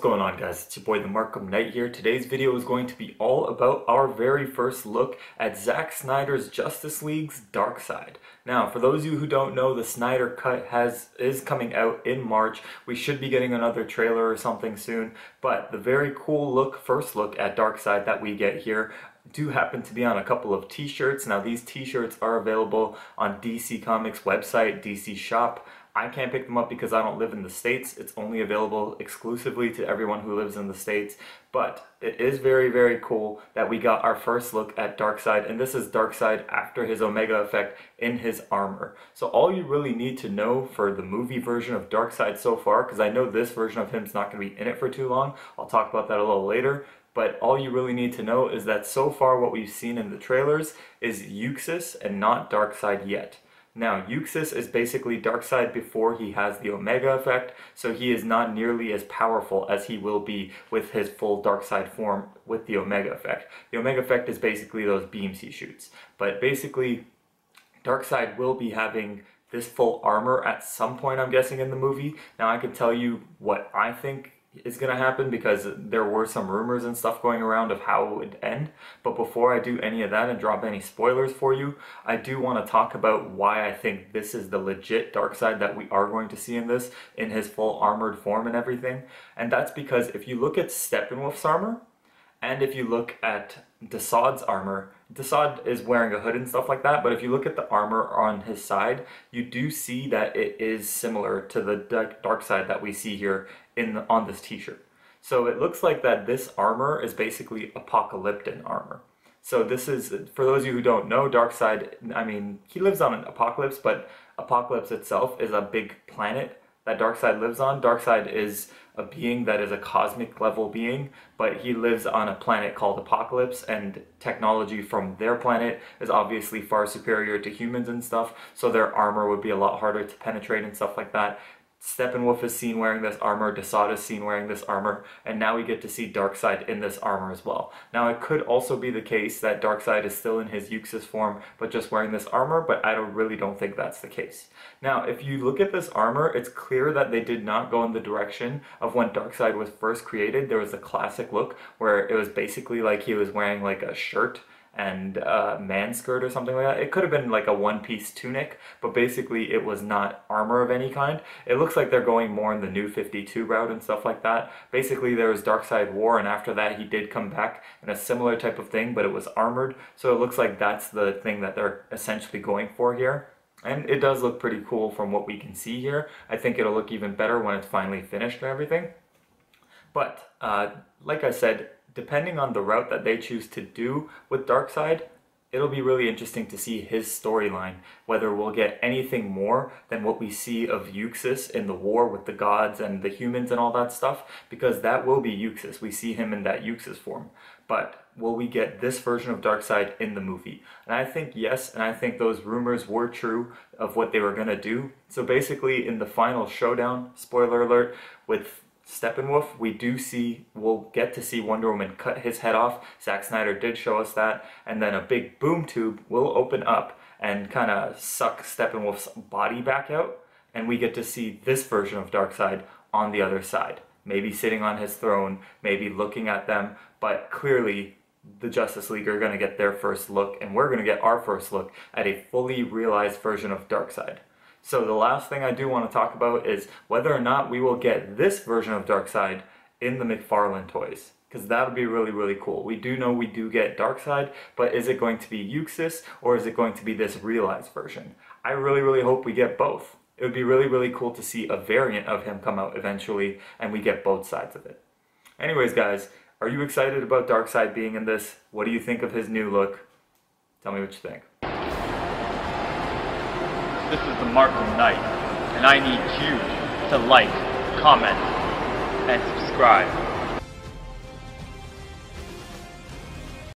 going on, guys? It's your boy the Markham Knight here. Today's video is going to be all about our very first look at Zack Snyder's Justice League's Darkseid. Now, for those of you who don't know, the Snyder Cut is coming out in March. We should be getting another trailer or something soon, but the very cool first look at Darkseid that we get here do happen to be on a couple of t-shirts. Now, these t-shirts are available on DC Comics website, DC Shop. I can't pick them up because I don't live in the States. It's only available exclusively to everyone who lives in the States. But it is very, very cool that we got our first look at Darkseid, and this is Darkseid after his Omega effect in his armor. So all you really need to know for the movie version of Darkseid so far, because I know this version of him is not going to be in it for too long, I'll talk about that a little later, but all you really need to know is that so far what we've seen in the trailers is Euxis and not Darkseid yet. Now, Euxis is basically Darkseid before he has the Omega effect, so he is not nearly as powerful as he will be with his full Darkseid form with the Omega effect. The Omega effect is basically those beams he shoots. But basically, Darkseid will be having this full armor at some point, I'm guessing, in the movie. Now, I can tell you what I think is going to happen because there were some rumors and stuff going around of how it would end. But before I do any of that and drop any spoilers for you, I do want to talk about why I think this is the legit Darkseid that we are going to see in this, in his full armored form and everything. And that's because if you look at Steppenwolf's armor, and if you look at Darkseid's armor, Darkseid is wearing a hood and stuff like that, but if you look at the armor on his side, you do see that it is similar to the Darkseid that we see here on this t-shirt. So it looks like that this armor is basically Apocalyptic armor. So this is, for those of you who don't know, Darkseid, I mean, he lives on an Apocalypse, but Apocalypse itself is a big planet that Darkseid lives on. Darkseid is a being that is a cosmic level being, but he lives on a planet called Apocalypse, and technology from their planet is obviously far superior to humans and stuff, so their armor would be a lot harder to penetrate and stuff like that. Steppenwolf is seen wearing this armor, Darkseid is seen wearing this armor, and now we get to see Darkseid in this armor as well. Now, it could also be the case that Darkseid is still in his Euxis form, but just wearing this armor, but I really don't think that's the case. Now, if you look at this armor, it's clear that they did not go in the direction of when Darkseid was first created. There was a classic look where it was basically like he was wearing like a shirt and a man skirt or something like that. It could have been like a one-piece tunic, but basically it was not armor of any kind. It looks like they're going more in the New 52 route and stuff like that. Basically there was Darkseid War, and after that he did come back in a similar type of thing, but it was armored. So it looks like that's the thing that they're essentially going for here. And it does look pretty cool from what we can see here. I think it'll look even better when it's finally finished and everything. But like I said, depending on the route that they choose to do with Darkseid, it'll be really interesting to see his storyline, whether we'll get anything more than what we see of Euxis in the war with the gods and the humans and all that stuff, because that will be Euxis. We see him in that Euxis form. But will we get this version of Darkseid in the movie? And I think yes, and I think those rumors were true of what they were going to do. So basically in the final showdown, spoiler alert, with Steppenwolf, we'll get to see Wonder Woman cut his head off. Zack Snyder did show us that, and then a big boom tube will open up and kind of suck Steppenwolf's body back out, and we get to see this version of Darkseid on the other side. Maybe sitting on his throne, maybe looking at them, but clearly the Justice League are going to get their first look, and we're going to get our first look at a fully realized version of Darkseid. So the last thing I do want to talk about is whether or not we will get this version of Darkseid in the McFarlane toys, because that would be really, really cool. We do know we do get Darkseid, but is it going to be Euxis, or is it going to be this realized version? I really, really hope we get both. It would be really, really cool to see a variant of him come out eventually, and we get both sides of it. Anyways, guys, are you excited about Darkseid being in this? What do you think of his new look? Tell me what you think. This is the Markham Knight, and I need you to like, comment, and subscribe.